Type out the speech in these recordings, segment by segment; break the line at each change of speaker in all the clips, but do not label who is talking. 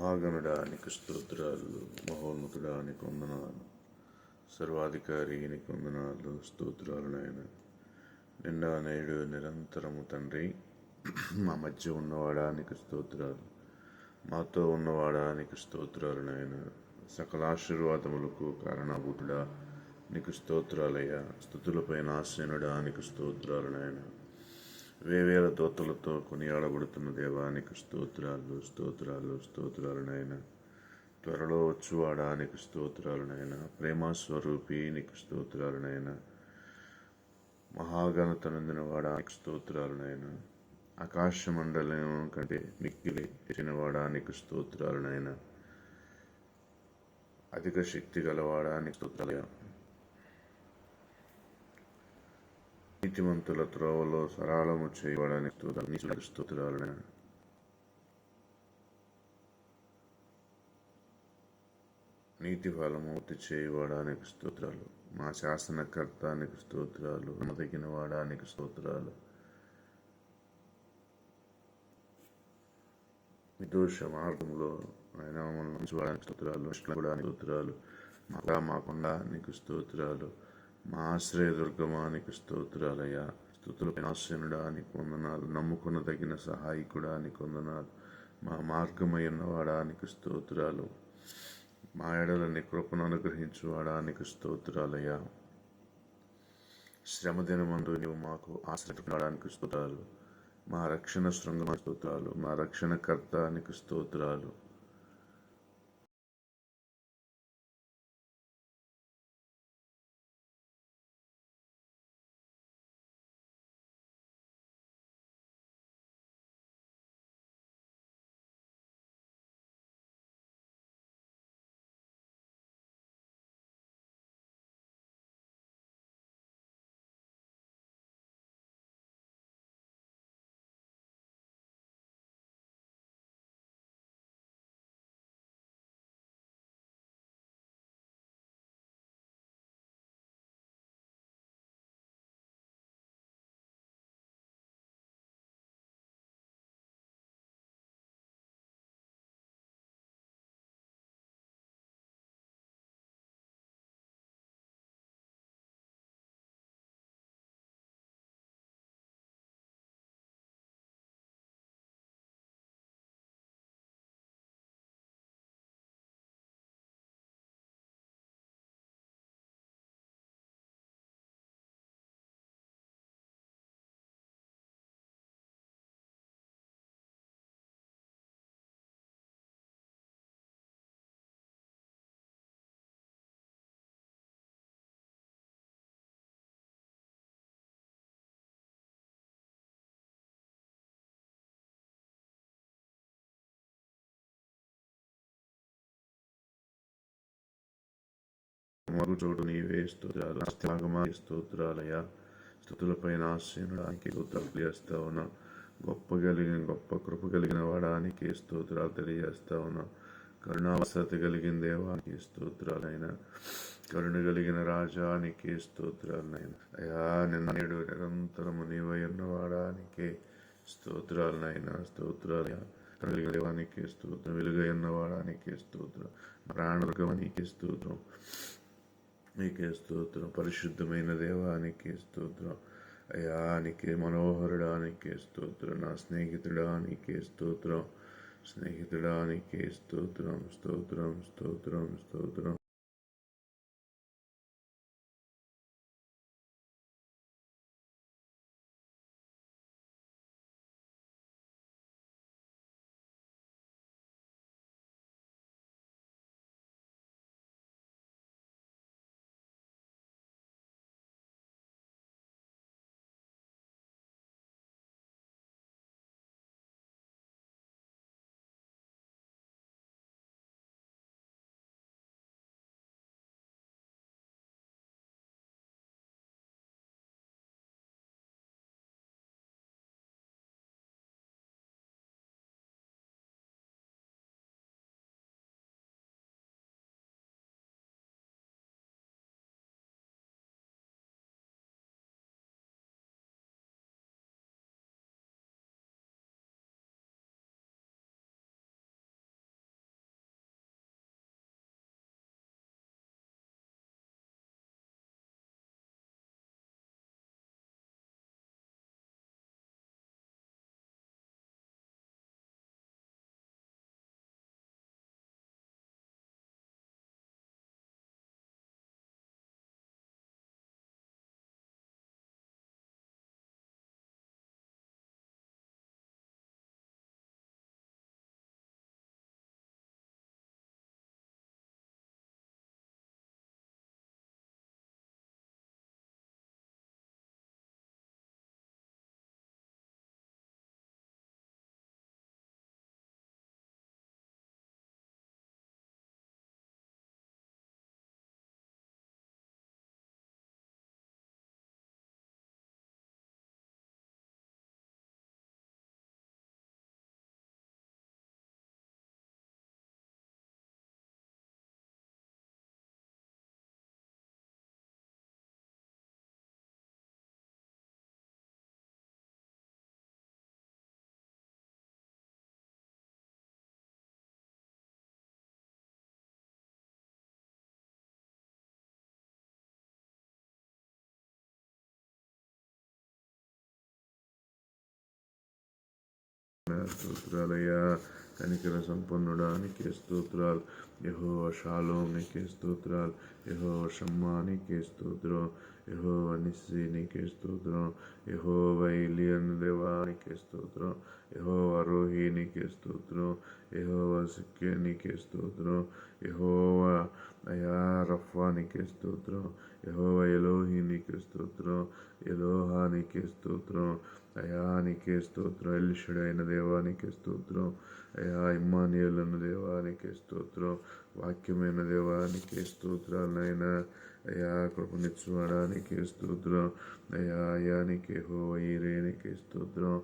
మహాగణుడా నీకు స్తోత్రాలు, మహోన్నతుడా నీకు వందనాలు, సర్వాధికారి నీకు వందనాలు, స్తోత్రాలు నాయన. నిండా నేడు నిరంతరము తండ్రి, మా మధ్య ఉన్నవాడా నీకు స్తోత్రాలు, మాతో ఉన్నవాడా నీకు స్తోత్రాలు నాయన. సకల ఆశీర్వాదములకు కారణభూతుడా నీకు స్తోత్రాలయ్యా. స్తుతులపైన ఆశీనుడా నీకు స్తోత్రాలు నాయన. వేవేల దోతలతో కొనియాడబడుతున్న దేవానికి స్తోత్రాలు, స్తోత్రాలు, స్తోత్రాలు నాయన. త్వరలో వచ్చువాడా నీకు స్తోత్రాలు నాయన. ప్రేమస్వరూపి నీకు స్తోత్రాలు నాయన. మహాఘనత నొందిన వాడా నీకు స్తోత్రాలు నాయన. ఆకాశ మండలం కంటే మిక్కిలి ఎరిగిన వాడా నీకు స్తోత్రాలు నాయన. అధిక శక్తి గలవాడా నీకు స్తోత్రాలయ్యా. నీతిమంతుల త్రోవలో సరళము చేయబడని స్తోత్రాలు. నీతి ఫలమూర్తి చేయబడానికి స్తోత్రాలు. మా శాసనకర్తానికి స్తోత్రాలు. నమ్మదగిన వాడానికి స్తోత్రాలు. నిర్దోష మార్గంలో ఆయన మమ్మల్ని ఉంచడానికి స్తోత్రాలు. స్తోత్రాలు. మాకుండా నీకు స్తోత్రాలు. మా ఆశ్రయదుర్గమా నీకు స్తోత్రాలయ్యా. స్తుతులపై ఆశనుడా నీకు వందనాలు. నమ్ముకునదగిన సహాయకుడా నీకు వందనాలు. మా మార్గమయ్యున్నవాడా నీకు స్తోత్రాలు. మా ఎడల నీ కృపను అనుగ్రహించువాడా నీకు స్తోత్రాలయ్యా. శ్రమదినమందు నీవు మాకు ఆశ్రయించడానికి స్తోత్రాలు. మా రక్షణ శృంగమ స్తోత్రాలు. మా రక్షణకర్త నీకు స్తోత్రాలు. మరు చోటు నీవే స్తోత్రాలు. త్యాగమా స్తోత్రాలయ్యా. స్థుతులపైన ఆశీనుడానికి తెలియజేస్తా ఉన్నా. గొప్ప కృప కలిగిన వాడానికి స్తోత్రాలు తెలియజేస్తా ఉన్నా. కరుణావసతి కలిగిన దేవానికి స్తోత్రాలైనా. కరుణ కలిగిన రాజానికి స్తోత్రాలనైనా. అయ్యా నేడు నిరంతరము నీవై ఉన్నవాడానికి స్తోత్రాలనైనా. స్తోత్రాలయ్యా. కలిగిన దేవానికి స్తోత్రం. వెలుగై ఉన్నవాడానికి స్తోత్రం. ప్రాణవర్గవానికి స్తోత్రం. నీకే స్తోత్రం. పరిశుద్ధమైన దేవానికి స్తోత్రం. అయ్యా నీకే మనోహరుడానికి స్తోత్రం. నా స్నేహితుడానికి స్తోత్రం. స్నేహితుడానికి స్తోత్రం. స్తోత్రం, స్తోత్రం, స్తోత్రం. స్తోత్రాలయ్యా. కనికర సంపన్నుడా నీకే స్తోత్రాలు. యెహోవా షాలోమ్ నీకే స్తోత్రాలు. యెహోవా షమ్మా నీకే స్తోత్రం. యెహోవా నిస్సీ నీకే స్తోత్రం. యెహోవా ఎలియను దేవా నీకే స్తోత్రం. యెహోవా రోహి నీకే స్తోత్రం. యెహోవా సిక్కే నీకే స్తోత్రం. యెహోవా అయా రఫా నీకే స్తోత్రం. యెహోవా ఎలోహి నీకే స్తోత్రం. ఎలోహా నీకే స్తోత్రం. అయా నీకే స్తోత్రం. ఎల్షడైన దేవానికి స్తోత్రం. అయా ఇమ్మానుయేలైన దేవానికి స్తోత్రం. వాక్యమైన దేవానికి స్తోత్రాలు నాయనా. అయా కృపనిచ్చువాడానికి స్తోత్రం. అయా నీకే యెహోవా ఈరే నీకే స్తోత్రం.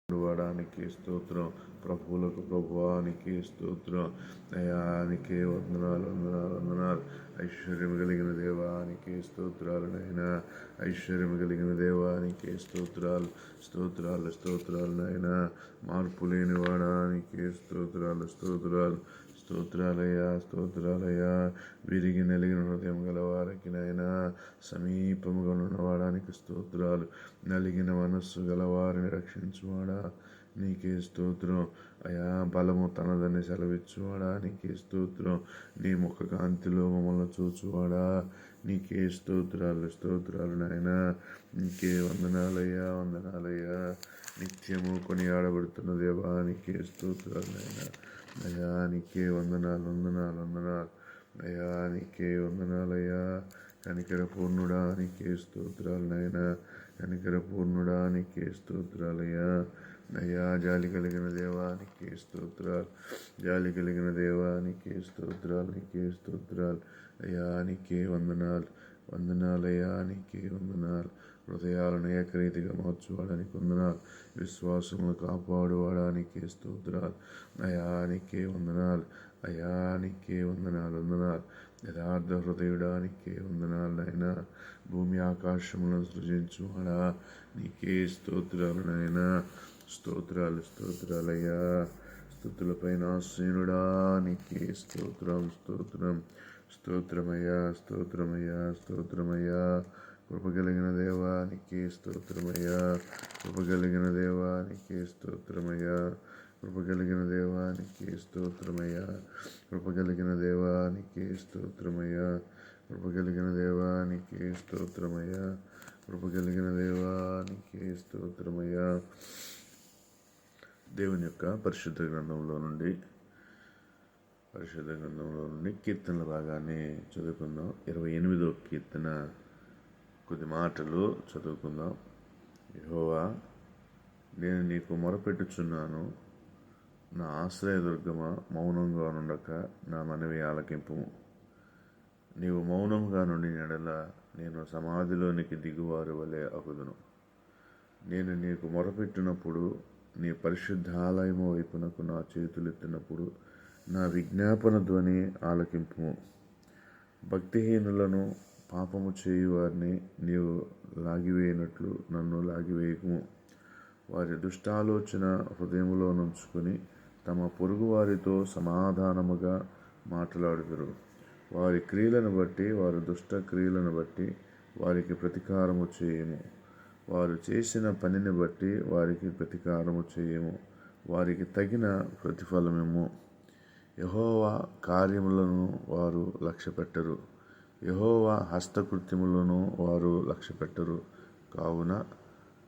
వాడానికి స్తోత్రం. ప్రభువులకు ప్రభువానికి స్తోత్రం. అయానికే వందనాలు వందనాలు వందనాలు. ఐశ్వర్యం కలిగిన దేవానికి స్తోత్రాలు నైనా. ఐశ్వర్యం కలిగిన దేవానికి స్తోత్రాలు స్తోత్రాలు స్తోత్రాలు నైనా. మార్పు లేని వాడానికి స్తోత్రాలు స్తోత్రాలు స్తోత్రాలయ్యా స్తోత్రాలయ్యా. విరిగి నలిగిన హృదయం గల వారికి నైనా సమీపముగా ఉన్నవాడానికి స్తోత్రాలు. నలిగిన మనస్సు గల వారిని రక్షించువాడా నీకే స్తోత్రం. అయా బలము తనదని సెలవిచ్చువాడా నీకే స్తోత్రం. నీ ముఖ కాంతిలో మమ్మల్ని చూచువాడా నీకే స్తోత్రాలు స్తోత్రాలు నాయనా. నీకే వందనాలయ్యా వందనాలయ్యా. నిత్యము కొనియాడబడుతున్న దేవా నీకే స్తోత్రాలు నాయనా. అయా నీకే వందనాలు వందనాలు వందనాలు. అయా నీకే వందనాలయ్యా. కనికర పూర్ణుడా నీకే స్తోత్రాలు నాయనా. కనికర పూర్ణుడా నీకే స్తోత్రాలయ్యా. అయ్యా జాలి కలిగిన దేవానికి స్తోత్రాలు. జాలి కలిగిన దేవానికి స్తోత్రాలు నీకే స్తోత్రాలు. అయ్యా నీకే వందనాలు వందనాలయ్యా నీకే వందనాలు. హృదయాలను ఏకరీతిగా మార్చువాడానికి వందనాలు. విశ్వాసమును కాపాడువాడానికి స్తోత్రాలు. అయా నీకే వందనాలు. అయా నీకే వందనాలు వందనాలు. యథార్థ హృదయుడానికి వందనాలు అయినా. భూమి ఆకాశములను సృజించువాడా నీకే స్తోత్రాలు నాయనా. స్తోత్రాలు స్తోత్రాలయ్యా. స్తుతులపైన ఆసీనుడా నీకే స్తోత్రం స్తోత్రం స్తోత్రమయ్యా స్తోత్రమయ్యా స్తోత్రమయ్యా. కృపగలిగిన దేవానికి స్తోత్రమయ్యా. కృపగలిగిన దేవానికి స్తోత్రమయ్యా. కృపగలిగిన దేవానికి స్తోత్రమయ్యా. కృపగలిగిన దేవానికి స్తోత్రమయ్యా. కృపగలిగిన దేవానికి స్తోత్రమయ్యా. కృపగలిగిన దేవానికి స్తోత్రమయ్యా. దేవుని యొక్క పరిశుద్ధ గ్రంథంలో నుండి కీర్తనల భాగాన్ని చదువుకుందాం. 28వ కీర్తన కొద్ది మాటలు చదువుకుందాం. యెహోవా, నేను నీకు మొరపెట్టుచున్నాను. నా ఆశ్రయదుర్గమా, మౌనంగా నుండక నా మనవి ఆలకింపుము. నీవు మౌనంగా నుండి ఎడల నేను సమాధిలోనికి దిగువారి వలె అగుదును. నేను నీకు మొరపెట్టినప్పుడు, నీ పరిశుద్ధాలయము వైపునకు నా చేతులెత్తినప్పుడు నా విజ్ఞాపన ధ్వని ఆలకింపుము. భక్తిహీనులను, పాపము చేయువారిని నీవు లాగివేయనట్లు నన్ను లాగివేయకుము. వారి దుష్టాలోచన హృదయములో నుంచుకొని తమ పొరుగువారితో సమాధానముగా మాట్లాడుదురు. వారి క్రియలను బట్టి, వారి దుష్ట క్రియలను బట్టి వారికి ప్రతీకారము చేయము. వారు చేసిన పనిని బట్టి వారికి ప్రతీకారము చేయము. వారికి తగిన ప్రతిఫలమిమ్ము. యెహోవా కార్యములను వారు లక్ష్యపెట్టరు, యెహోవా హస్తకృత్యములను వారు లక్ష్యపెట్టరు. కావున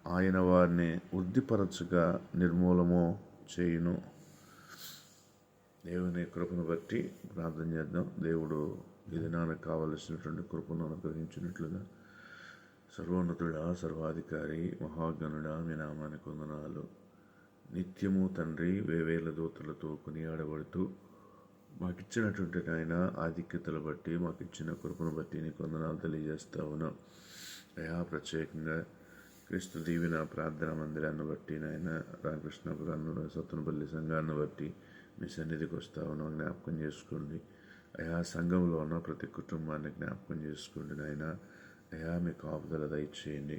ఆయన వారిని వృద్ధిపరచగా నిర్మూలము చేయును. దేవుని కృపను బట్టి ప్రార్థన చేద్దాం. దేవుడు ఈ దినానికి కావలసినటువంటి కృపను అనుగ్రహించినట్లుగా. సర్వోన్నతుడా, సర్వాధికారి, మహాగణుడా, మీ నామానికి వందనాలు. నిత్యము తండ్రి వేవేల దూతలతో కొనియాడబడుతూ మాకిచ్చినటువంటి నాయన ఆధిక్యతలు బట్టి, మాకిచ్చిన కృపను బట్టి నీకు వందనాలు తెలియజేస్తా ఉన్నాం. అయా, ప్రత్యేకంగా క్రీస్తు దీవెన ప్రార్థనా మందిరాన్ని బట్టి నాయన, రామకృష్ణపురాన్ని, సత్తునపల్లి సంఘాన్ని బట్టి మీ సన్నిధికి వస్తా ఉన్నాం. జ్ఞాపకం చేసుకోండి అయా. సంఘంలో ఉన్న ప్రతి కుటుంబాన్ని జ్ఞాపకం చేసుకోండి నాయన. అయా, మీ కాపుదల దయచేయండి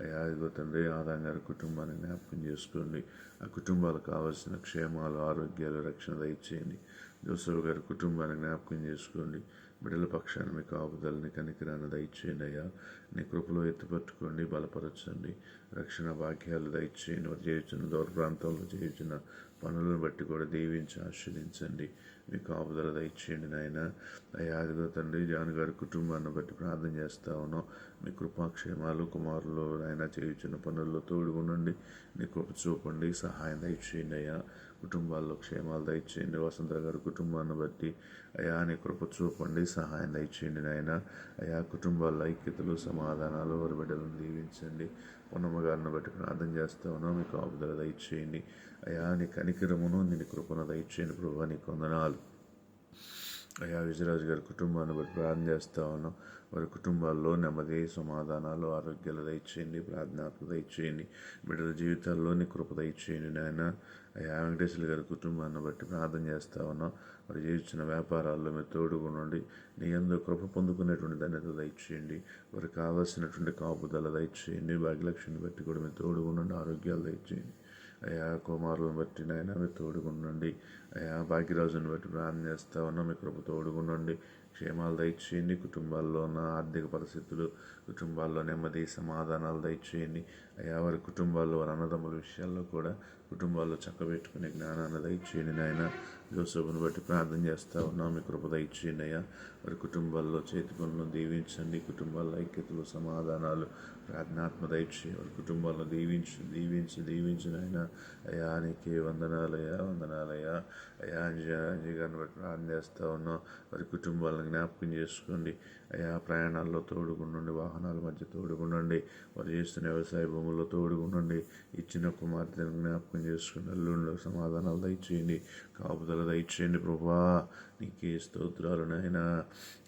అయా. ఇదిగో తండ్రి, ఆదాం గారి కుటుంబాన్ని జ్ఞాపకం చేసుకోండి. ఆ కుటుంబాలకు కావాల్సిన క్షేమాలు, ఆరోగ్యాలు, రక్షణ దయచేయండి. జోసఫ్ గారి కుటుంబాన్ని జ్ఞాపకం చేసుకోండి. బిడ్డల పక్షాన్ని మీ కాపుదలని, కనికరాన్ని దయచేయండి అయ్యా. నీ కృపలో ఎత్తుపట్టుకోండి, బలపరచండి, రక్షణ భాగ్యాలు దయచేయండి. వారు చేయుచున్న దూర ప్రాంతంలో చేయుచున్న పనులను బట్టి కూడా దీవించి ఆశీర్వదించండి. మీ కాపుదల దయచేయండి నాయన. అయ్యా, అదిగో తండ్రి, జాన్ గారి కుటుంబాన్ని బట్టి ప్రార్థన చేస్తా ఉన్నాం. మీ కృపాక్షేమాలు, కుమారులు ఆయన చేయుచున్న పనుల్లో తోడుగుండండి. నీ కృప చూపండి, సహాయం దయచేయండి అయ్యా. కుటుంబాల్లో క్షేమాలు దయచేయండి. వసంత గారి కుటుంబాన్ని బట్టి అయా నీ కృప చూపండి, సహాయం దయచేయండి నాయన. అయా, కుటుంబాల్లో ఐక్యతలు, సమాధానాలు, వారి బిడ్డలను దీవించండి. పొన్నమ్మ గారిని బట్టి ప్రార్థన చేస్తా ఉన్నాం. మీకు ఆపుదల దయచేయండి అయా. నీ కనికరమును, నీ కృపను దయచేయండి ప్రభువా, నీకు వందనాలు అయా. విజయరాజు గారి కుటుంబాన్ని బట్టి ప్రార్థన చేస్తా ఉన్నాం. వారి కుటుంబాల్లో నెమ్మది, సమాధానాలు, ఆరోగ్యాలు దయచేయండి. ప్రార్థనాత్మ దయచేయండి. బిడ్డల జీవితాల్లో నీ కృప దయచేయండి నాయన. అయా, వెంకటేశ్వర గారి కుటుంబాన్ని బట్టి ప్రార్థన చేస్తా ఉన్నాం. వారు చేయించిన వ్యాపారాల్లో మీరు తోడుగా నుండి నీ యందు కృప పొందుకునేటువంటి ధన్యత దయచేయండి. వారికి కావాల్సినటువంటి కాపుదల దయచేయండి. భాగ్యలక్ష్మిని బట్టి కూడా మీరు తోడుగా నుండి ఆరోగ్యాలు దయచేయండి అయా. కుమారులను బట్టి నాయన మీరు తోడుగుండండి అయా. భాగ్యరాజుని బట్టి ప్రార్థన చేస్తా ఉన్నాం. మీ కృప తోడుగుండండి, క్షేమాలు దయచేయండి. కుటుంబాల్లో ఉన్న ఆర్థిక పరిస్థితులు, కుటుంబాల్లో నెమ్మది, సమాధానాలు దయచేయండి అయా. వారి కుటుంబాల్లో, వారి అన్నదమ్ముల విషయాల్లో కూడా కుటుంబాల్లో చక్కబెట్టుకునే జ్ఞానాన్ని దయచేయండి నాయన. జోసఫ్ను బట్టి ప్రార్థన చేస్తా ఉన్నాం. మీ కృప దయచేయండి అయ్యా. వారి కుటుంబాల్లో చేతి పనులను దీవించండి. కుటుంబాల్లో ఐక్యతలు, సమాధానాలు, ప్రార్థనాత్మ దయచేయండి. వారి కుటుంబాల్లో దీవించి నాయన. అయా, నీకే వందనాలయ్యా, వందనాలయ్యా అయా. అంజీ గారిని బట్టి ప్రార్థన చేస్తూ ఉన్నాం. వారి కుటుంబాలను జ్ఞాపకం చేసుకోండి అయా. ప్రయాణాల్లో తోడుగుండండి, వాహనాల మధ్య తోడుగుండండి, వారు చేస్తున్న వ్యవసాయ భూముల్లో తోడుగుండండి. ఇచ్చిన కుమార్తెను జ్ఞాపకం చేసుకుని అల్లుళ్ళు సమాధానాలు దయచేయండి, కాపుదల దయచేయండి ప్రభువా. నీకే స్తోత్రాలు నాయనా.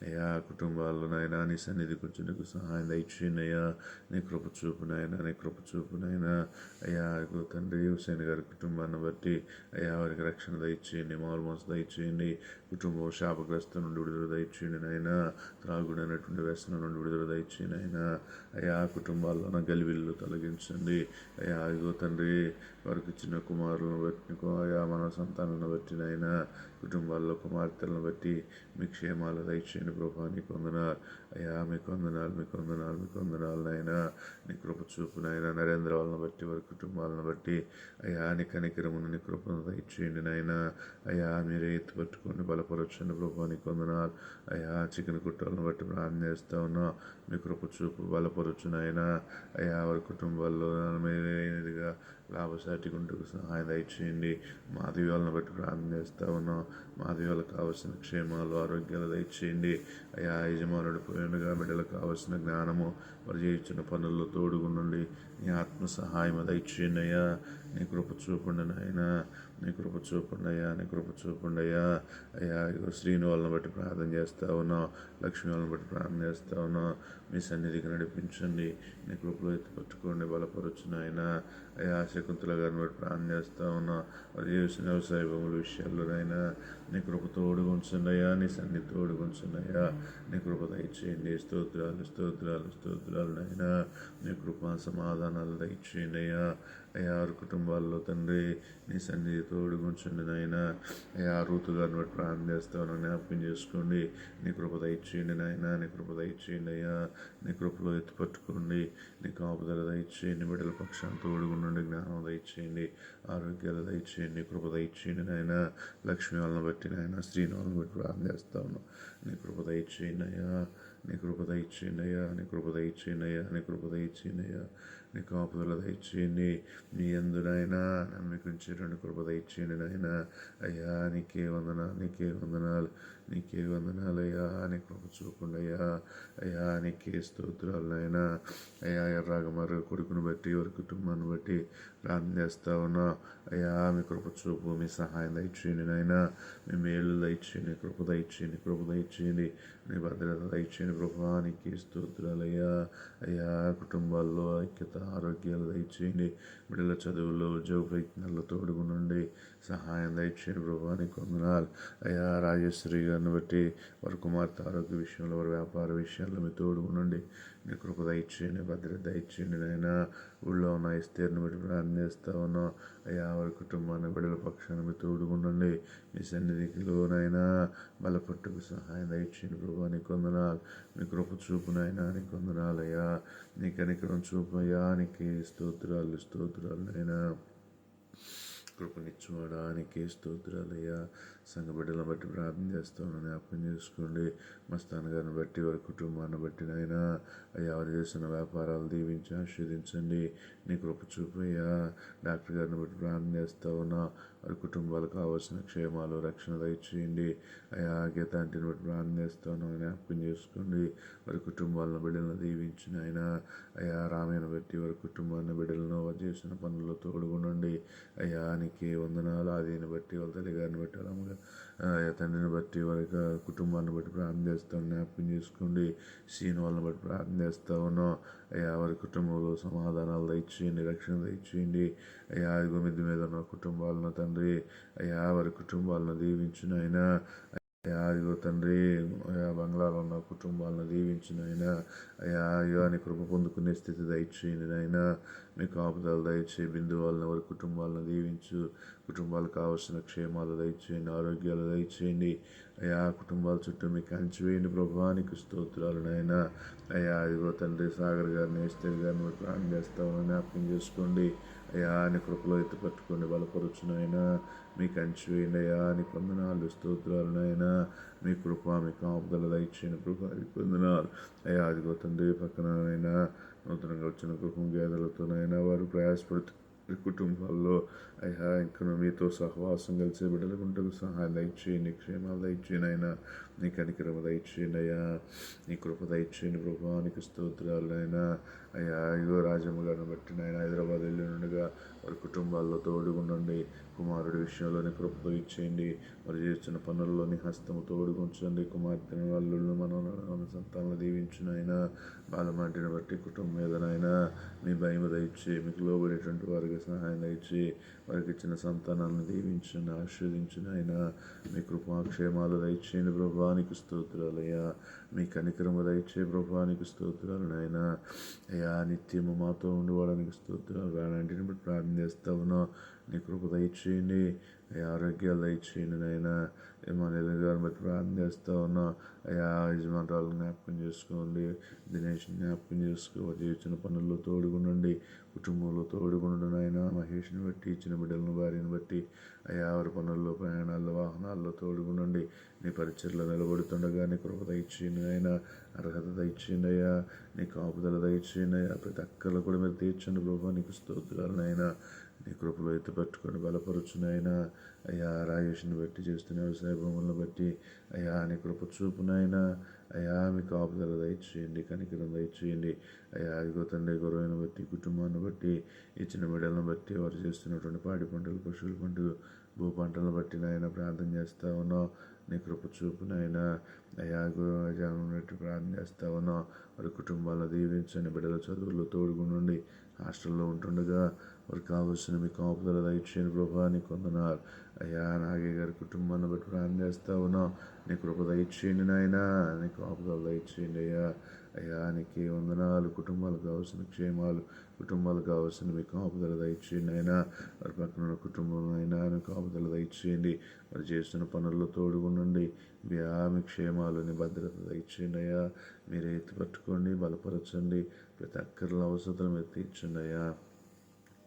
అయా, కుటుంబాల్లో నాయనా నీ సన్నిధికి వచ్చి నీకు సహాయం దయచేయండి అయ్యా. నీ కృప చూపు నాయనా, నీ కృప చూపు నాయనా. అయ్యా, తండ్రి హుసేన్ గారి కుటుంబాన్ని బట్టి అయ్యా వారికి రక్షణ దయచేయండి, మామూలు మనసు దయచేయండి. కుటుంబం శాపగ్రస్తం నుండి విడుదల దయచేయండి నాయనా. త్రాగుడైనటువంటి వ్యసనం నుండి విడుదల దయచేయండి నాయనా. అయా, కుటుంబాల్లో ఉన్న గలిబిల్లు తొలగించండి అయా. ఇగో తండ్రి, వారికి ఇచ్చిన కుమారులను బట్టి అయా, మన సంతానాలను బట్టి నాయనా, కుటుంబాల్లో కుమార్తెలను బట్టి మీ క్షేమాలు దయచేయండి ప్రభా. నీకు వందనాలు అయ్యా. మీకు వందనాలు, మీకు వందనాలు, మీకు వందనాలు నాయనా. నీ కృప చూపు నాయన. నరేంద్ర వాళ్ళని బట్టి, వారి కుటుంబాలను బట్టి అయ్యా నీ కనికరమును, నీ కృపను దయచేయండి నాయన. అయ్యా, మీరే ఎత్తు పట్టుకొని బలపరచండి ప్రభా. నీకు వందనాలు అయ్యా. చికెన్ కుట్టాలను బట్టి ప్రార్థన చేస్తా ఉన్నా. మీ కృప చూపు బలపరచు నాయన. అయ్యా, వారి కుటుంబాల్లో మీరేదిగా లాభసాటి గుంటుకు సహాయం దయచేయండి. మాధవి వాళ్ళని బట్టి ప్రార్థన చేస్తా ఉన్నాం. మాధవి వాళ్ళకి కావాల్సిన క్షేమాలు, ఆరోగ్యాలు దయచేయండి అయా. యజమానుడు పోయినగా బిడ్డలకు కావాల్సిన జ్ఞానము, వారు చేయించిన పనుల్లో తోడుగుండండి. నీ ఆత్మ సహాయం దయచేయండి అయ్యా. నీ కృప చూపండి నాయన. నీ కృప చూపండి అయ్యా. నీ కృప చూపండి అయ్యా. అయ్యా, శ్రీను వాళ్ళని బట్టి ప్రార్థన చేస్తా ఉన్నాం. లక్ష్మి వాళ్ళని బట్టి ప్రార్థన చేస్తా ఉన్నాం. మీ సన్నిధికి నడిపించండి. నీ కృపలో ఎత్తుపట్టుకోండి, బలపరచు నాయన. అయా శకుంతల గారిని బట్టి ప్రార్థన చేస్తా ఉన్నా. వారు చేసిన వ్యవసాయ భూముల విషయాల్లోనైనా నీ కృప తోడుగా ఉంచండి అయ్యా. నీ సన్నిధి తోడుగా ఉంచండి అయ్యా. నీ కృప దయచేయండి. స్తోత్రాలు స్తోత్రాలు స్తోత్రాలు నాయన. నీ కృప సమాధానాలు దయచేయండి అయ్యా. అయ్యా వారి కుటుంబాల్లో తండ్రి నీ సన్నిధి తోడుగా ఉంచండి నాయన. అయ్యా రూతు గారిని బట్టి ప్రార్థన చేస్తాను, జ్ఞాపకం చేసుకోండి. నీ కృప దయచేయండి నాయన. నీ కృప దయచేయండి అయ్యా. నీ కృపలో ఎత్తుపట్టుకోండి. నీ కాపుదల దయచేయండి. బిడ్డల పక్షాన్ని తోడుగా ఉండండి. జ్ఞానం దయచేయండి. ఆరోగ్యాలు దయచేయండి. కృప దయచేయండి నాయన. లక్ష్మి వాళ్ళని బట్టి నాయన, శ్రీని వాళ్ళని బట్టి ప్రార్థన చేస్తా ఉన్నాం. నీ కృప దయచేయండి అయ్యా. నీ కృప దయచేయండి అయ్యా. నీ కృప దయచేయండి అయ్యా. నీ కృప దయచేయండి అయ్యా. నీ కాపుదల దయచేయండి. నీ యందునైనా నమ్మికుంచేటువంటి కృప దయచేయండి నాయన. అయ్యా నీకే వందనాలు, నీకే వందనాలు, నీకే వందనాలు అయ్యా. నీ కృప చూపండి అయ్యా. అయ్యా నీకే స్తోత్రాలు నాయన. అయ్యా ఎర్రాగమారు కొడుకుని బట్టి వారి కుటుంబాన్ని బట్టి ప్రార్థన చేస్తా ఉన్నా. అయ్యా మీ కృప చూపు, మీ సహాయం దయచేయండి నాయన. మీ మేలు దయచేయండి, కృప దయచేయండి, కృప దయచేయండి, నీ భద్రత దయచేయండి ప్రభా. నీకే స్తోత్రాలు అయ్యా. అయ్యా కుటుంబాల్లో ఐక్యత, ఆరోగ్యాలు దయచేయండి. బిడ్డల చదువుల్లో, ఉద్యోగ ప్రయత్నాల్లో తోడుగునండి. సహాయం దయచేయండి ప్రభా. నీకు వందనాలు అయ్యా. రాజేశ్వరి గారిని బట్టి వారి కుమార్తె ఆరోగ్య విషయంలో, వారి వ్యాపార విషయాల్లో మీ తోడుగునండి. నీ కృప దయచేయండి, భద్రత దయచేయండి నాయన. ఊళ్ళో ఉన్న ఇస్తేరుని బట్టి ప్రార్థన చేస్తా ఉన్నాం. అయ్యా వారి కుటుంబాన్ని, బిడ్డల పక్షాన్ని మీ తోడుగుండండి. మీ సన్నిధికిలోనైనా బలపట్టుకు సహాయం దయచేయండి ప్రభా. నీకు వందనాలు. మీ కృప చూపునైనా నీకు వందనాలు అయ్యా. నీ కనికరం చూపు అయ్యా. నీకే స్తోత్రాలు స్తోత్రాలు నైనా. కృపనిచ్చువాడానికి స్తోత్రాలయ్యా. సంఘ బిడ్డలను బట్టి ప్రార్థన చేస్తామని జ్ఞాపకం చేసుకోండి. మస్తాన్ గారిని బట్టి, వారి కుటుంబాన్ని బట్టి నాయన. అయ్యా వారు చేసిన వ్యాపారాలు దీవించి ఆశీర్వదించండి. నీ కృప చూపయ్యా. డాక్టర్ గారిని బట్టి ప్రార్థన చేస్తా ఉన్నా. వారి కుటుంబాలకు కావాల్సిన క్షేమాలు, రక్షణ దయచేయండి. అయ్యా గీతాంటిని బట్టి ప్రార్థన చేస్తాను, జ్ఞాపకం చేసుకోండి. వారి కుటుంబాలను, బిడ్డలను దీవించిన ఆయన. అయ్యా రామయ్యను బట్టి, వారి కుటుంబాన్ని, బిడ్డలను, వారు చేసిన పనుల్లో తోడుగుండండి. అయ్యా నీకే వందనాలు. ఆదిని బట్టి, వాళ్ళ తల్లి గారిని బట్టి, అమ్మగా తండ్రిని బట్టి, వారి కుటుంబాన్ని బట్టి ప్రార్థన చేస్తాను, జ్ఞాపకం చేసుకోండి. సీన్ వాళ్ళని బట్టి ప్రార్థన చేస్తా ఉన్నాం. అయ్యా వారి కుటుంబంలో సమాధానాలు దయచేయండి, రక్షణ దయచేయండి. అయ్యా ఇదిగో మిద్ది మీద ఉన్న కుటుంబాలను తండ్రి, అయ్యా వారి కుటుంబాలను దీవించిన అయినా. అయ్యా ఇదిగో తండ్రి, అయ్యా బంగ్లాలో ఉన్న కుటుంబాలను దీవించిన అయినా. అయ్యా నీ కృప పొందుకునే స్థితి దయచేయండి నాయన. మీ కాపుదలు దయచేయి. బిందు వాళ్ళని, వారి కుటుంబాలను దీవించు. కుటుంబాలకు కావాల్సిన క్షేమాలు దయచేయండి, ఆరోగ్యాలు దయచేయండి. అయ్యా కుటుంబాల చుట్టూ మీకు కంచి వేయండి ప్రభానికి స్తోత్రాలు నాయన. అయ్యా ఇదిగో తండ్రి సాగర్ గారిని, ఎస్తేర్ గారిని ప్రార్థన చేస్తామని జ్ఞాపకం చేసుకోండి. అయ్యా నీ కృపలో ఎత్తుపట్టుకోండి, బలపరుచునైనా. మీ కంచి వేయండి అయ్యా. నీ వందనాలు స్తోత్రాలు నాయన. మీ కృప, మీ కాపుదల దయచేయండి ప్రభా. మీకు వందనాలు అయ్యా. అదిగో తండ్రి పక్కన అయినా నూతనంగా వచ్చిన కృపం గేదెలతోనైనా వారు ప్రయాసపడుతూ కుటుంబాల్లో అయ్యా ఇంకా మీతో సహవాసం కలిసే బిడ్డలకుంటూ సహాయం దయచేయండి, క్షేమాలు దయచేయండి అయినా. నీ కనికరమ దయచేయండి అయ్యా. నీ కృప దయచేయండి ప్రభా. నీకు స్తోత్రాలు అయినా. అయ్యా ఇగో రాజమ్మ గారిని బట్టి నాయన హైదరాబాద్ వెళ్ళి నుండిగా వారి కుటుంబాల్లో తోడుగుండండి. కుమారుడి విషయంలోని కృపతో ఇచ్చేయండి. వారు చేస్తున్న పనుల్లోని హస్తము తోడుగుంచండి. కుమార్తెను, అల్లుళ్ళు, మనవలను, సంతానాలు దీవించినైనా. బాలమాటిని బట్టి కుటుంబం మీదనైనా మీ భయం దయచి, మీకు లోబడేటువంటి వారికి సహాయం దయచి, వారికి ఇచ్చిన సంతానాలను దీవించండి, ఆశీర్వదించిన అయినా. మీ కృపాక్షేమాలు దయచేయండి ప్రభానికి స్తోత్రాలయ్యా. మీ కనికరము దయచే ప్రభానికి స్తోత్రాలు నాయన. అయ్యా నిత్యము మాతో ఉండేవాడానికి స్తోత్రాలు. అలాంటిని బట్టి ప్రార్థన చేస్తా ఉన్నా. నీ కృప దయచేయండి. అయ్యా ఆరోగ్యాలు దయచేయండి నాయన. ఏమన్నా గారిని బట్టి ప్రార్థన చేస్తా ఉన్నా. అయ్యా యజమానురాలు జ్ఞాపకం చేసుకోండి. దినేష్ జ్ఞాపకం చేసుకో. ఇచ్చిన పనుల్లో తోడుగుండండి, కుటుంబంలో తోడుగుండండి ఆయన. మహేష్ని బట్టి, ఇచ్చిన బిడ్డలను, భార్యను బట్టి అయ్యా వారి పనుల్లో, ప్రయాణాల్లో, వాహనాల్లో తోడుగుండండి. నీ పరిచయలో నిలబడుతుండగా నీ కృప దయచేయండి ఆయన. అర్హత దయచేయండి అయ్యా. నీ కాపుదల దయచేయండి అయ్యా. ప్రతి అక్కర్లు కూడా మీరు తీర్చండి ప్రభా. నీకు స్తోత్రాలనైనా. నీ కృపలో ఎత్తుపట్టుకొని బలపరుచునైనా. అయ్యా రాజేష్ని బట్టి, చేస్తున్న వ్యవసాయ భూములను బట్టి అయ్యా నీ కృప చూపునైనా. అయ్యా మీ కాపుదల దయచేయండి, కనికరం దయచేయండి. అయ్యా అదిగో తండ్రి గొర్రెలను బట్టి, కుటుంబాన్ని బట్టి, ఇచ్చిన బిడ్డలను బట్టి, వారు చేస్తున్నటువంటి పాడి పంటలు, పశువుల పంటలు, భూ పంటలను బట్టి నాయన ప్రార్థన చేస్తా ఉన్నాం. నీ కృప చూపునైనా అయా గురుజాన్ని ప్రార్థన చేస్తా ఉన్నాం. వారి కుటుంబాలను దీవించండి. బిడ్డల చదువుల్లో తోడుగుండి హాస్టల్లో ఉంటుండగా వారికి కావాల్సిన మీ కాపుదల దయచేయని ప్రభా నీకు వందనాలు. అయ్యా నాగే గారి కుటుంబాన్ని బట్టి ప్రార్థన చేస్తా ఉన్నాం. నీ కృప దయచేయండి నాయనా, నీ కాపుదల దయచేయండి అయ్యా. అయ్యా నీకే వందనాలు. కుటుంబాలకు కావాల్సిన క్షేమాలు, కుటుంబాలకు కావాల్సిన మీ కాపుదల దయచేయండి అయినా. వారి పక్కన ఉన్న కుటుంబంలో అయినా మీ కాపుదల దయచేయండి. వారు చేస్తున్న పనుల్లో తోడుగుండండి. మీ క్షేమాలని భద్రత దయచేయండి అయ్యా. మీరు ఎత్తి పట్టుకోండి, బలపరచండి. ప్రతి అక్కర్ల అవసరం మీరు తీర్చండి అయ్యా.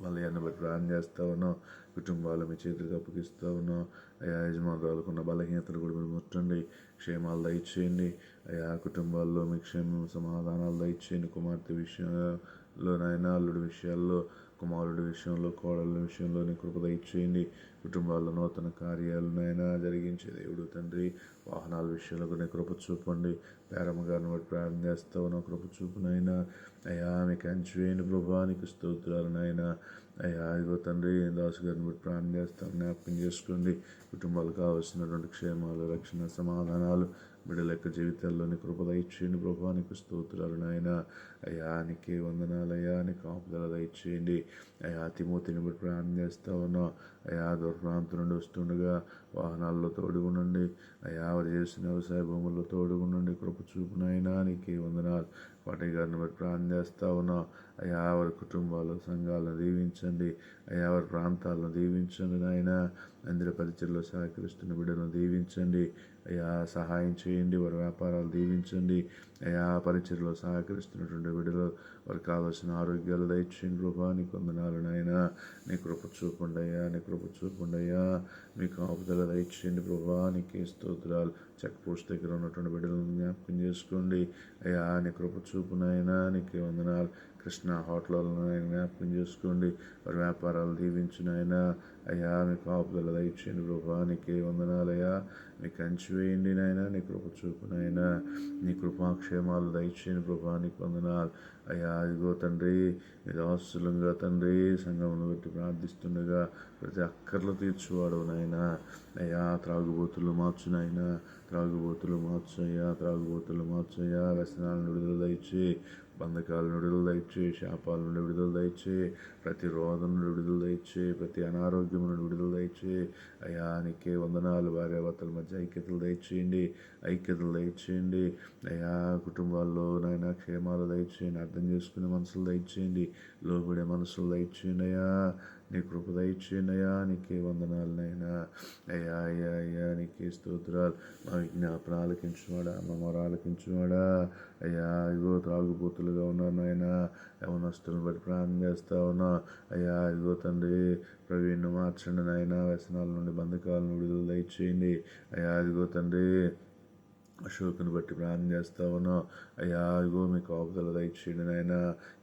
వాళ్ళ అన్న బట్టి ప్రార్థన చేస్తూ ఉన్నాం. కుటుంబాలు మీ చేతులకు అప్పగిస్తూ ఉన్నాం. అయా యజమానురాలకు ఉన్న బలహీనతలు కూడా మీరు ముట్టండి. క్షేమాలు దయచేయండి అయా. కుటుంబాల్లో మీ క్షేమం సమాధానాలు దయచేయండి. కుమార్తె విషయంలోనైనా, అల్లుడి విషయాల్లో, కుమారుడి విషయంలో, కోడళ్ళ విషయంలో నీ కృప దయచేయండి. కుటుంబాల్లో నూతన కార్యాలనైనా జరిగించే దేవుడు తండ్రి. వాహనాల విషయంలో కూడా కృప చూపండి. పేరమ్మ గారిని బట్టి ప్రార్థన చేస్తూ ఉన్న కృప చూపునైనా అయ్యా. మీకు అంచువేయండి ప్రభా, నీకు స్తోత్రాలనైనా అయ్యా. ఇగో తండ్రి దాసు గారిని బట్టి ప్రార్థన చేస్తాం, జ్ఞాపకం చేసుకోండి. కుటుంబాలకు కావాల్సినటువంటి క్షేమాలు, రక్షణ, సమాధానాలు బిడ్డల యొక్క జీవితాల్లోని కృప దయచేయండి ప్రభా, నీకు స్తోత్రాలు నాయన అయ్యా. నీకే వందనాలయ్యా. నీ కాపుదల దయచేయండి అయ్యా. తిమోతిని బట్టి ప్రార్థన చేస్తూ ఉన్నాం అయ్యా. దూర ప్రాంతం నుండి వస్తుండగా వాహనాల్లో తోడుగుండండి అయ్యా. వారు చేసిన వ్యవసాయ భూముల్లో తోడుగుండండి. కృప చూపునైనా నీకే వందనాలు. వాటి గారిని బట్టి ప్రార్థన చేస్తూ ఉన్నాం అయ్యా. వారి కుటుంబాలు, సంఘాలను దీవించండి అయ్యా. వారి ప్రాంతాలను దీవించండి నాయన. మందిర పరిచయలో సహకరిస్తున్న బిడ్డలను దీవించండి అయ్యా. సహాయం చేయండి. వారి వ్యాపారాలు దీవించండి అయ్యా. పరిచయలో సహకరిస్తున్నటువంటి బిడ్డలు వారికి కావాల్సిన ఆరోగ్యాలు దయచేయండి ప్రభా, నీకు వందనాలు నాయన. నీ కృప చూపండి అయ్యా. నీ కృప చూపండి అయ్యా. మీ కాపుదల దయచేయండి ప్రభా, నీకే స్తోత్రాలు. చెక్ పోస్ట్ దగ్గర ఉన్నటువంటి బిడ్డలను జ్ఞాపకం చేసుకోండి అయ్యా. నీ కృప చూపునైనా నీకే వందనాలు. కృష్ణ హోటళ్ళను జ్ఞాపకం చేసుకోండి. వారి వ్యాపారాలు దీవించినైనా అయ్యా. మీ కాపుదల దయచేయండి ప్రభా, నీకే వందనాలయ్యా. మీ కంచి వేయండి నాయన. నీ కృప చూపునైనా నీ కృపాక్షేమాలు దయచేయండి ప్రభా, నీకు వందనాలు అయ్యా. ఇదిగో తండ్రి మీరు ఆస్తులంగా తండ్రి సంఘమును బట్టి ప్రార్థిస్తుండగా ప్రతి అక్కర్లు తీర్చువాడు నాయన అయ్యా. త్రాగుబోతులు మార్చునైనా, త్రాగుబోతులు మార్చయ్యా, త్రాగుబోతులు మార్చయ్యా. వ్యసనాలను విడుదల దయచి, బంధకాలను విడుదల దయచి, శాపాల నుండి విడుదల దయచి, ప్రతి రోగం నుండి విడుదల దయచి, ప్రతి అనారోగ్యం నుండి విడుదల దయచి అయ్యా. నీకే వందనాలు. భార్యాభర్తల మధ్య ఐక్యతలు దయచేయండి, ఐక్యతలు దయచేయండి అయ్యా. కుటుంబాల్లో నాయన క్షేమాలు దయచేయండి. అర్థం చేసుకునే మనసులు దయచేయండి, లోబడే మనసులు దయచేయండి అయ్యా. నీ కృప దయచేయండి అయ్యా. నీకే వందనాలనైనా అయ్యా. అయ్యా అయ్యా నీకే స్తోత్రాలు. మా విజ్ఞాపన ఆలకించువాడా, మా మొర ఆలకించువాడా అయ్యా. ఇగో త్రాగుబోతులుగా ఉన్నారు నాయన. యవనస్తులను బట్టి ప్రార్థన చేస్తా ఉన్నా అయ్యా. ఇగో తండ్రి ప్రవీణ్ను మార్చండి నాయన. వ్యసనాల నుండి, బంధకాలను విడుదల దయచేయండి అయ్యా. ఇదిగో తండ్రి అశోక్ని బట్టి ప్రార్థన చేస్తా ఉన్నాం అయ్యా. ఇదిగో మీ కాపుదల దయచేయండి నాయన.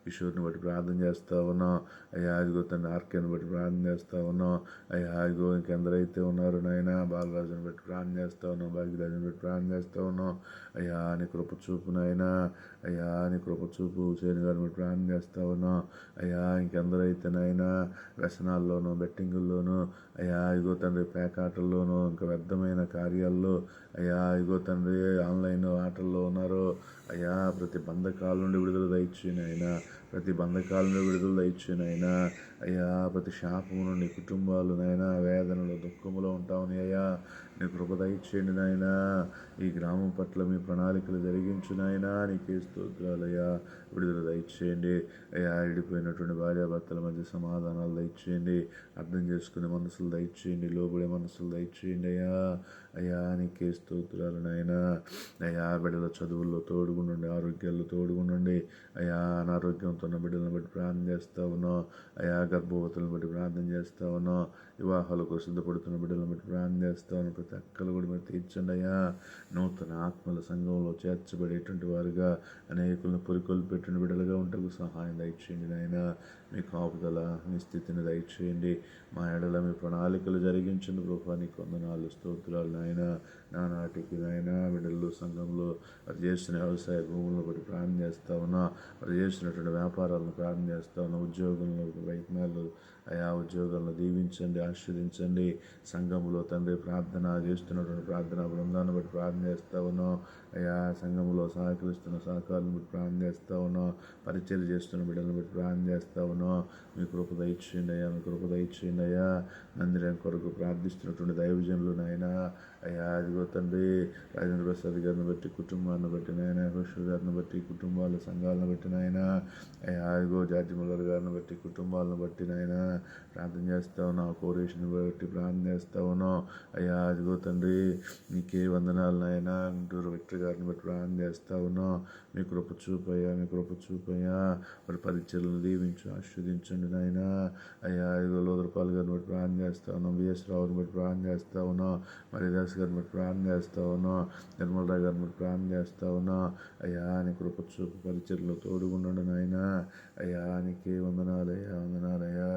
కిషోర్ని బట్టి ప్రార్థన చేస్తా ఉన్నాం అయ్యా. ఇదిగో తన ఆర్కేని బట్టి ప్రార్థన చేస్తా ఉన్నాం అయ్యా. ఇదిగో ఇంకెందరైతే ఉన్నారు నాయన. బాలరాజుని బట్టి ప్రార్థన చేస్తా ఉన్నాం, భాగ్యరాజుని బట్టి ప్రార్థన చేస్తా ఉన్నాం అయ్యా. నీ కృప చూపు నాయన అయ్యా. నీ కృప చూపు. సేని గారిని బట్టి ప్రార్థన చేస్తా ఉన్నాం అయ్యా. ఇంకెందరైతే నాయన వ్యసనాల్లోనూ, బెట్టింగుల్లోనూ అయ్యా. ఇదిగో తండ్రి పేకాటల్లోనూ, ఇంకా వ్యర్థమైన కార్యాల్లో అయ్యా. ఇదిగో తండ్రి ఆన్లైన్ ఆటల్లో ఉన్నారు అయ్యా. ప్రతి బంధకాల నుండి విడుదల దయచేయండి అయినా, ప్రతి బంధకాల నుండి విడుదల దయచేయండి అయినా అయ్యా. ప్రతి శాపము నుండి కుటుంబాలు నాయన వేదనలు, దుఃఖములో ఉంటామని అయ్యా. నీ కృప దయచేయండి నాయన. ఈ గ్రామం పట్ల మీ ప్రణాళికలు జరిగించు నాయన. నీకే స్తోత్రాలయ్యా. విడుదల దయచేయండి అయ్యా. విడిపోయినటువంటి భార్యాభర్తల మధ్య సమాధానాలు దయచేయండి. అర్థం చేసుకునే మనసులు దయచేయండి, లోబడే మనసులు దయచేయండి అయ్యా. అయ్యా నీకే స్తోత్రాలు నాయన అయ్యా. బిడ్డల చదువుల్లో తోడుగుండండి, ఆరోగ్యాల్లో తోడుగుండండి అయ్యా. అనారోగ్యంతో ఉన్న బిడ్డలను బట్టి ప్రార్థన చేస్తూ ఉన్నాం అయ్యా. గర్భవతులను బట్టి ప్రార్థన చేస్తూ ఉన్నాం. వివాహాలకు సిద్ధపడుతున్న బిడ్డలను బట్టి ప్రార్థన చేస్తూ ఉన్నాం. ప్రతి అక్కలు కూడా మీరు తీర్చండి అయ్యా. నూతన ఆత్మల సంఘంలో చేర్చబడేటువంటి వారుగా అనేకులను పురికొల్పెట్టిన బిడ్డలుగా ఉంటకు సహాయం దయచేయండి నాయన. మీ కాపుదల, మీ స్థితిని దయచేయండి. మా ఎడల మీ ప్రణాళికలు జరిగించిన ప్రభా నీకు వందనాలు, స్తోత్రాలు నాయన. నానాటికి నాయన బిడ్డలు సంఘంలో వారు చేస్తున్న వ్యవసాయ భూములను బట్టి ప్రార్థన చేస్తా ఉన్నా. వారు చేస్తున్నటువంటి వ్యాపారాలను ప్రార్థన చేస్తా ఉన్నా. ఉద్యోగంలో ప్రయత్నాలు అయా. ఉద్యోగాలను దీవించండి, ఆశీర్వదించండి. సంఘంలో తండ్రి ప్రార్థన చేస్తున్నటువంటి ప్రార్థన బృందాన్ని బట్టి ప్రార్థన చేస్తా ఉన్నాం అయ్యా. సంఘంలో సహకరిస్తున్న సహకారులను బట్టి ప్రార్థన చేస్తా ఉన్నాం. పరిచయం చేస్తున్న బిడ్డలను బట్టి ప్రార్థన చేస్తా ఉన్నాం. మీ కృప దయచేయండి అయ్యా, మీ కృప దయచేయండి అయ్యా. మందిరం కొరకు ప్రార్థిస్తున్నటువంటి దైవజనులు నాయన అయ్యా, అదిగో తండ్రి రాజేంద్ర ప్రసాద్ గారిని బట్టి కుటుంబాన్ని బట్టి నాయన, యహోషువ గారిని బట్టి కుటుంబాల సంఘాలను బట్టి నాయన అయ్యా, అదిగో జార్జి ముల్లర్ గారిని బట్టి కుటుంబాలను బట్టి నాయన ప్రార్థన చేస్తా ఉన్నాం. కోరేషన్ బట్టి ప్రార్థన చేస్తా ఉన్నాం అయ్యా. అదిగో తండ్రి నీకే వందనాలు నాయన. గుంటూరు విక్టర్ గారిని బట్టి ప్రార్థన చేస్తా ఉన్నాం. మీ కృప చూపయ్యా, మీ కృప చూపయ్యా. వారి పరిచయలను దీవించు, ఆస్వాదించండి నాయన అయ్యా. అదిగో లోదరపాల్ గారిని బట్టి ప్రార్థన చేస్తా ఉన్నాం. బిఎస్ రావుని బట్టి ప్రార్థన చేస్తా ఉన్నాం. మరిదాస్ గారిని బట్టి ప్రార్థన చేస్తా ఉన్నాం. నిర్మలరావు గారిని బట్టి ప్రార్థన చేస్తా ఉన్నాం అయ్యా. నీ కృప చూపు పరిచయలో తోడుగుండండి నాయన అయ్యా. నీకే వందనాలయ్యా, వందనాలయ్యా.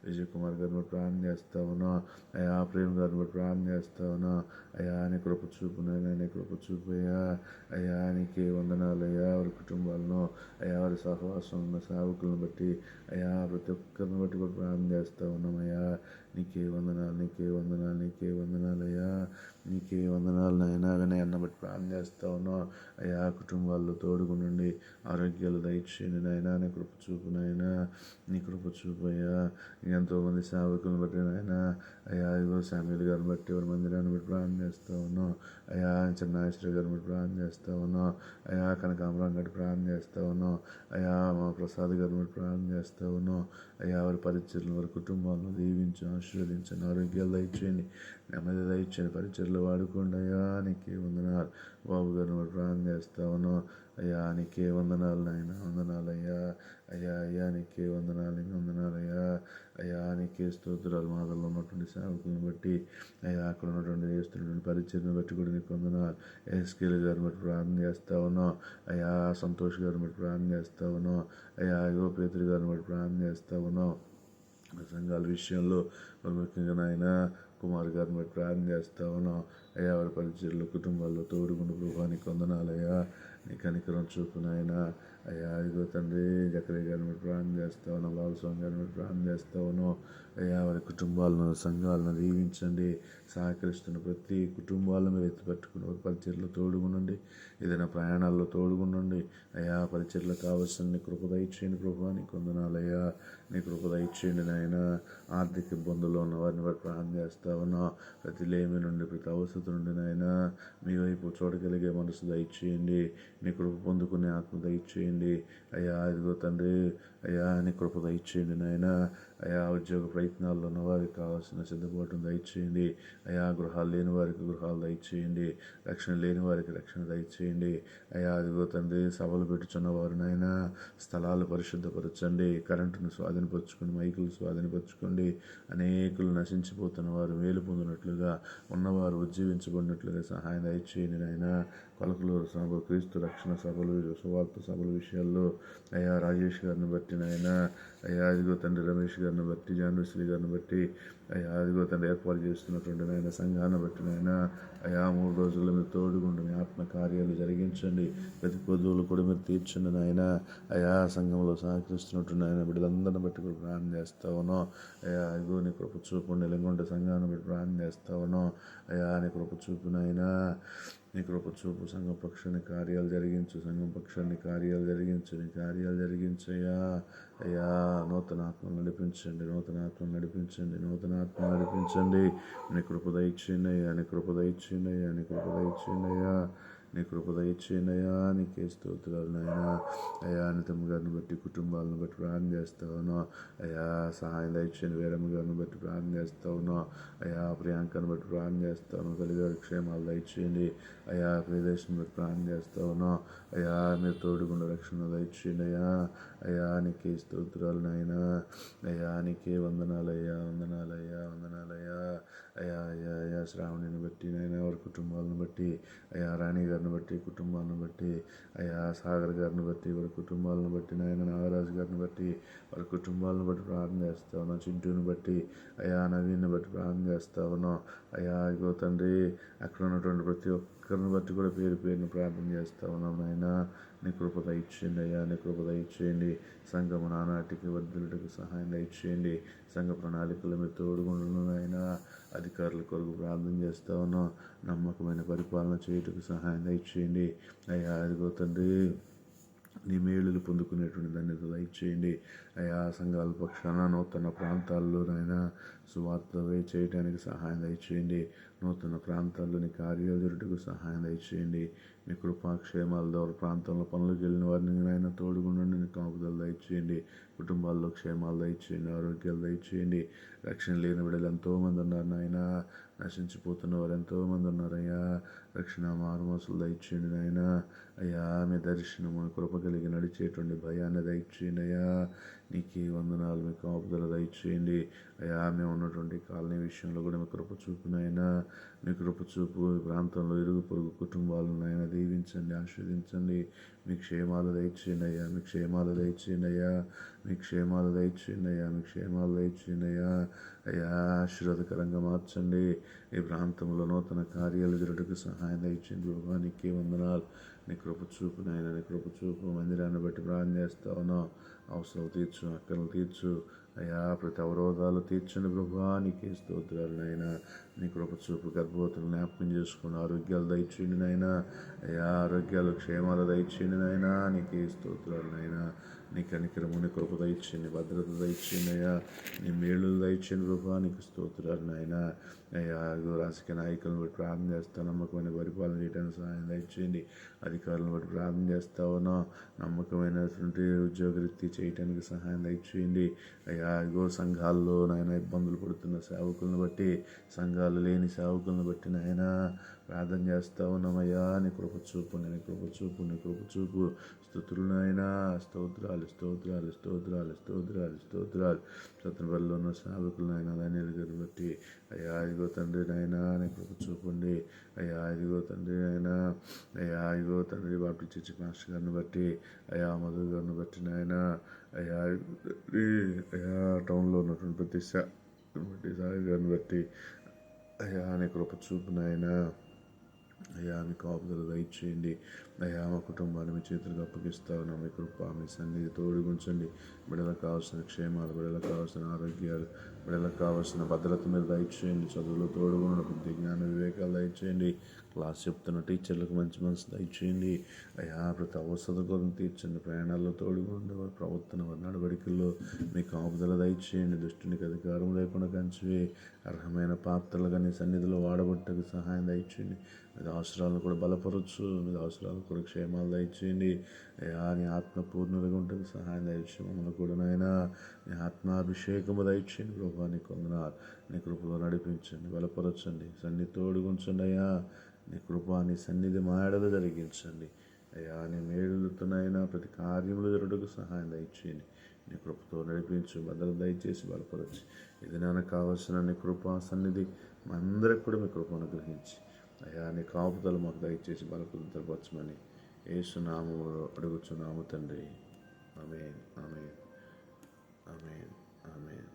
విజయ్ కుమార్ గారిని బట్టి ప్రార్థన చేస్తా ఉన్నాం అయ్యా. ప్రేమ్ గారిని బట్టి ప్రార్థన చేస్తా ఉన్నాం అయ్యా. నీ కృప చూపు నాయన, నీ కృప చూపయ్యా అయ్యా. నీకే వందనాలయ్యా. వారి కుటుంబాలను అయ్యా, వారి సహవాసం ఉన్న సేవకులను బట్టి అయ్యా, ప్రతి ఒక్కరిని బట్టి కూడా ప్రార్థన చేస్తా ఉన్నామయ్యా. నీకే వందనాలు, నీకే వందనాలు, నీకే వందనాలయ్యా. నీకే వందనాలు నాయన. వినయాన్ని బట్టి ప్రార్థన చేస్తా ఉన్నాం అయ్యా. కుటుంబాల్లో తోడుగుండండి, ఆరోగ్యాలు దయచేయండి నాయన. నీ కృప చూపు నాయన, నీ కృప చూపయ్యా. ఎంతోమంది సేవకులను బట్టి నాయన అయ్యా, ఇదిగో శామ్యుల్ గారిని బట్టి వారి మందిరాన్ని బట్టి ప్రార్థన చేస్తూ ఉన్నాం అయ్యా. చిన్నాశ్వరి గారిని బట్టి ప్రార్థన చేస్తూ ఉన్నాం అయ్యా. కనకాంబరం గట్టి ప్రార్థన చేస్తూ ఉన్నాం అయ్యా. మా ప్రసాద్ గారిని బట్టి ప్రార్థన చేస్తూ ఉన్నాం అయ్యా. వారి పరిచయలు, వారి కుటుంబాలను దీవించి ఆశీర్వదించండి, ఆరోగ్యాలు దయచేయండి, నెమ్మది దయచేయండి, పరిచయలు వాడుకోండి అయ్యా. నీకే వందనాలు. బాబు గారిని బట్టి ప్రార్థన చేస్తూ ఉన్నాం అయ్యా. నీకే వందనాలు నాయన, వందనాలు అయ్యా. అయ్యా అయ్యా నీకే వందనాలు, నీకు వందనాలయ్యా అయ్యా. నీకే స్తోత్రాలు. మాటల్లో ఉన్నటువంటి సేవకులను బట్టి అయ్యా, అక్కడ ఉన్నటువంటి చేస్తున్నటువంటి పరిచయను బట్టి కూడా నీకు వందనాలు. ఎస్కేల్ గారిని బట్టి ప్రార్థన చేస్తా ఉన్నాం అయ్యా. సంతోష్ గారిని బట్టి ప్రార్థన చేస్తా ఉన్నాం అయ్యా. అయ్యో పేతురు గారిని బట్టి ప్రార్థన చేస్తా ఉన్నాం. సంఘాల విషయంలో ముఖ్యంగా నాయన కుమార్ గారిని బట్టి ప్రార్థన చేస్తా ఉన్నాం అయ్యా. వారి పరిచయలు, కుటుంబాల్లో తోడుగుండు గృహానికి వందనాలయ్యా. నీ కనికరం చూపు నాయన అయ్యా. ఇదిగో తండ్రి జకరే గారిని బట్టి ప్రార్థన చేస్తా ఉన్నాం. బాలస్వామి గారిని బట్టి ప్రార్థన చేస్తా ఉన్నాం అయ్యా. వారి కుటుంబాలను, సంఘాలను దీవించండి. సహకరిస్తున్న ప్రతి కుటుంబాలను మీరు ఎత్తిపట్టుకుని వారి పరిచయలో తోడుగునండి. ఏదైనా ప్రయాణాల్లో తోడుగునండి అయ్యా. పరిచయలో కావాల్సిన నీ కృప దయచేయండి ప్రభా. నీకు వందనాలయ్యా. నీ కృప దయచేయండి నాయన. ఆర్థిక ఇబ్బందుల్లో ఉన్న వారిని బట్టి ప్రార్థన చేస్తా ఉన్నా. ప్రతి లేమి నుండి, ప్రతి అవసరం నుండి నాయన మీ వైపు చూడగలిగే మనసు దయచేయండి. నీ కృప పొందుకునే ఆత్మ దయచేయండి అయ్యా. ఇదిగో తండ్రి అయ్యా, నీ కృప దయచేయండి నాయన అయ్యా. ఉద్యోగ ప్రయత్నాల్లో ఉన్న వారికి కావాల్సిన సిద్ధపాటును దయచేయండి అయ్యా. గృహాలు లేని వారికి గృహాలు దయచేయండి. రక్షణ లేని వారికి రక్షణ దయచేయండి అయ్యా. అదిగో తండ్రి సభలు పెట్టుచున్న వారు నాయన స్థలాలు పరిశుద్ధపరచండి. కరెంటును స్వాధీనపరచుకోండి, మైకులు స్వాధీనపరచుకోండి. అనేకులు నశించిపోతున్న వారు మేలు పొందినట్లుగా, ఉన్నవారు ఉజ్జీవించబడినట్లుగా సహాయం దయచేయండి నాయన. కొలకలూరు సభ, క్రీస్తు రక్షణ సభలు, సువార్త సభల విషయాల్లో అయ్యా రాజేష్ గారిని బట్టి నాయన అయ్యా. అదిగో తండ్రి రమేష్ గారిని బట్టి, జాన్వశ్రీ గారిని బట్టి అయ్యా. అదిగో తండ్రి ఏర్పాటు చేస్తున్నటువంటి నాయన సంఘాన్ని బట్టి నాయన అయ్యా. 3 రోజుల్లో మీరు తోడుగుండి మీ ఆత్మ కార్యాలు జరిగించండి. ప్రతి పొద్దులు కూడా మీరు తీర్చండి నాయన అయ్యా. సంఘంలో సహకరిస్తున్నట్టు నాయన బిడ్డలందరిని బట్టి కూడా ప్రార్థన చేస్తా ఉన్నాం అయ్యా. అదిగో నీ కృప చూపు నిలంగుంట సంఘాన్ని బట్టి ప్రార్థన చేస్తా ఉన్నాం అయ్యా. నీ కృప చూపు నాయన, నీ కృప చూపు. సంఘం పక్షాన్ని కార్యాలు జరిగించు, సంఘం పక్షాన్ని కార్యాలు జరిగించు, నీ కార్యాలు జరిగించయ్యా అయ్యా. నూతన ఆత్మను నడిపించండి, నూతన ఆత్మను నడిపించండి, నూతన ఆత్మను నడిపించండి. నీ కృప దయచేయండి అయ్యా, నీ కృప దయచేయండి అయ్యా, నీ కృప దయచేయండి అయ్యా, నీ కృప దయచేయండి అయ్యా. నీకే స్తోత్రాలు నాయన అయ్యా. అనితమ్మ గారిని బట్టి, కుటుంబాలను బట్టి ప్రార్థన చేస్తా ఉన్నాం అయ్యా. సహాయం దయచేయండి. వీరమ్మ గారిని బట్టి ప్రార్థన చేస్తా ఉన్నాం అయ్యా. ప్రియాంకను బట్టి ప్రార్థన చేస్తా ఉన్నాం. తల్లిగారి క్షేమాలు దయచేయండి అయ్యా. ప్రదేశం బట్టి ప్రార్థన చేస్తా ఉన్నాం అయ్యా. మీరు తోడుగుండ రక్షణ దయచేయండి అయ్యా అయ్యా. నీకే స్తోత్రాలు నాయన అయ్యా. నీకే వందనాలయ్యా, వందనాలయ్యా, వందనాలయ్యా అయ్యా. అయ్యా అయ్యా. శ్రావణిని బట్టి నాయన వారి కుటుంబాలను బట్టి అయ్యా. రాణి గారిని బట్టి, కుటుంబాలను బట్టి అయ్యా. సాగర్ గారిని బట్టి వారి కుటుంబాలను బట్టి నాయన. నాగరాజు గారిని బట్టి వారి కుటుంబాలను బట్టి ప్రార్థన చేస్తా ఉన్నాం. చింటూని బట్టి అయ్యా. నవీన్ని బట్టి ప్రార్థన చేస్తా ఉన్నాం అయ్యా. ఇగో తండ్రి అక్కడ ఉన్నటువంటి ప్రతి ఒక్క అక్కర్ని బట్టి కూడా పేరు పేరును ప్రార్థన చేస్తా ఉన్నాం నాయన. నీ కృప దయచేయండి అయ్యా, నీ కృప దయచేయండి. సంఘము నానాటికి వర్ధులకి సహాయం దయచేయండి. సంఘ ప్రణాళికలు మీరు తోడుగుండును నాయన. అధికారుల కొరకు ప్రార్థన చేస్తా ఉన్నాం. నమ్మకమైన పరిపాలన చేయుటకు సహాయం దయచేయండి అయ్యా. అదిగో తండ్రి, నీ మేలులు పొందుకునేటువంటి ధన్యత దయచేయండి అయా. సంఘాల పక్షాన నూతన ప్రాంతాల్లోనైనా సువార్త చేయడానికి సహాయం దయచేయండి. నూతన ప్రాంతాల్లో నీ కార్యాలు జరుగుటకు సహాయం దయచేయండి. మీ కృపాక్షేమాల ద్వారా ప్రాంతంలో పనులకు వెళ్ళిన వారిని ఆయన తోడుగుండండి. నీ కాపుదలు దయచేయండి. కుటుంబాల్లో క్షేమాలు దయచేయండి, ఆరోగ్యాలు దయచేయండి. రక్షణ లేని బిడ్డలు ఎంతోమంది ఉన్నారు నాయన. నశించిపోతున్న వారు ఎంతోమంది ఉన్నారయ్యా. రక్షణ మారుమోసులు దయచేయండి నాయన అయ్యా. మీ దర్శనము కృప కలిగి నడిచేటువంటి భయాన్ని దయచేయండి అయ్యా. నీకే వందనాలు. మీ కాపుదల దయచేయండి అయ్యా. మేము ఉన్నటువంటి కాలనీ విషయంలో కూడా మీ కృప చూపునైనా, మీ కృప చూపు ఈ ప్రాంతంలో ఇరుగు పొరుగు కుటుంబాలను ఆయన దీవించండి, ఆశీర్వదించండి. మీ క్షేమాలు దయచేయండి అయ్యా, మీ క్షేమాలు దయచేయండి అయ్యా, మీ క్షేమాలు దయచేయండి అయ్యా, మీ క్షేమాలు దయచేయండి అయ్యా. అయ్యా, ఆశీర్వాదకరంగా మార్చండి. ఈ ప్రాంతంలో నూతన కార్యాలు జరుగుటకు సహాయం దయచేయండి ప్రభా. నీకే వందనాలు. నీ కృప చూపు నాయన, నీ కృప చూపు. మందిరాన్ని బట్టి ప్రార్థన చేస్తా ఉన్నాం. అవసరాలు తీర్చు, అక్కలు తీర్చు అయ్యా. ప్రతి అవరోధాలు తీర్చండి ప్రభా. నీకే స్తోత్రాలు నాయన. నీ కృప చూపు. గర్భవతులు జ్ఞాపకం చేసుకుని ఆరోగ్యాలు దయచేయండి నాయన అయ్యా. ఆరోగ్యాలు క్షేమాలు దయచేయండి నాయన. నీకే స్తోత్రాలు నాయన. నీ కనికరము, నీ కృప దయచేయండి, భద్రత దయచేయండి అయ్యా. నీ మేలు దయచేయండి ప్రభా. నీకు స్తోత్రాలు నాయన అయ్యా. రాజకీయ నాయకులను బట్టి ప్రార్థన చేస్తా. నమ్మకమైన పరిపాలన చేయడానికి సహాయం దయచేయండి. అధికారులను బట్టి ప్రార్థన చేస్తా ఉన్నాం. నమ్మకమైనటువంటి ఉద్యోగరీత్యా చేయడానికి సహాయం దయచేయండి అయ్యా. సంఘాల్లో నాయన ఇబ్బందులు పడుతున్న సేవకులను బట్టి, సంఘాలు లేని సేవకులను బట్టి నాయన ప్రార్థన చేస్తా ఉన్నామయ్యా. నీ కృప చూపు, నీ కృప చూపు, నీ కృప చూపు. స్తుతులు నాయన. స్తోత్రాలు, స్తోత్రాలు, స్తోత్రాలు, స్తోత్రాలు, స్తోత్రాలు. సత్యనపల్లిలో ఉన్న సేవకులు నాయన దానియేలు గారిని బట్టి అయ్యా. ఇదిగో తండ్రి నాయన, నీ కృప చూపండి అయ్యా. ఇదిగో తండ్రి నాయన అయ్యా. ఇదిగో తండ్రి బాప్టిస్ట్ చర్చి మాస్టర్ గారిని బట్టి అయ్యా, మధు గారిని బట్టి నాయన అయ్యా. అయ్యా, టౌన్లో ఉన్నటువంటి ప్రతి బట్టి సాయి గారిని బట్టి అయ్యా, నీ కృప చూపు నాయన అయ్యా. మీ కాపుదలు దయచేయండి అయ్యా. మా కుటుంబాన్ని మీ చేతులకు అప్పగిస్తా ఉన్నాం. మీ కృప, మీ సన్నిధి తోడుగుంచండి. బిడ్డలకు కావాల్సిన క్షేమాలు, బిడ్డలకు కావాల్సిన ఆరోగ్యాలు, బిడ్డలకు కావాల్సిన భద్రత మీద దయచేయండి. చదువులో తోడుగుండ, బుద్ధి జ్ఞాన వివేకాలు దయచేయండి. క్లాస్ చెప్తున్న టీచర్లకు మంచి మనసు దయచేయండి అయ్యా. ప్రతి అవసరం కొరకు తీర్చండి. ప్రయాణాల్లో తోడుగుండి వారి ప్రవర్తన, వారి నడవడికల్లో మీ కాపుదల దయచేయండి. దుష్టునికి అధికారం లేకుండా కంచివే. అర్హమైన పాత్రలుగా నీ సన్నిధిలో వాడబట్టకు సహాయం దయచేయండి. మీద అవసరాలను కూడా బలపరచు. మీద అవసరాలను కూడా క్షేమాలు దయచేయండి అయ్యా. నీ ఆత్మ పూర్ణులుగా ఉంటుంది సహాయం దయచేయండి. మమ్మల్ని కూడా నాయన నీ ఆత్మాభిషేకము దయచేయండి ప్రభా. నీ కొందనాలు. నీ కృపలో నడిపించండి, బలపరచండి, సన్నిధి తోడుగుంచండి అయ్యా. నీ కృప, నీ సన్నిధి మాయడలు జరిగించండి అయ్యా. నీ మేలుతునైనా ప్రతి కార్యములు జరుగుటకు సహాయం దయచేయండి. నీ కృపతో నడిపించు, భద్రత దయచేసి బలపరచు. ఇది నాకు కావాల్సిన నీ కృప సన్నిధి మా అందరికి కూడా మీ కృపను గ్రహించి అయ్యా. నీ కాపుదలు మాకు దయచేసి బలపరచమని యేసు నామములో అడుగుచున్నాము తండ్రి. ఆమేన్, ఆమేన్, ఆమేన్, ఆమేన్.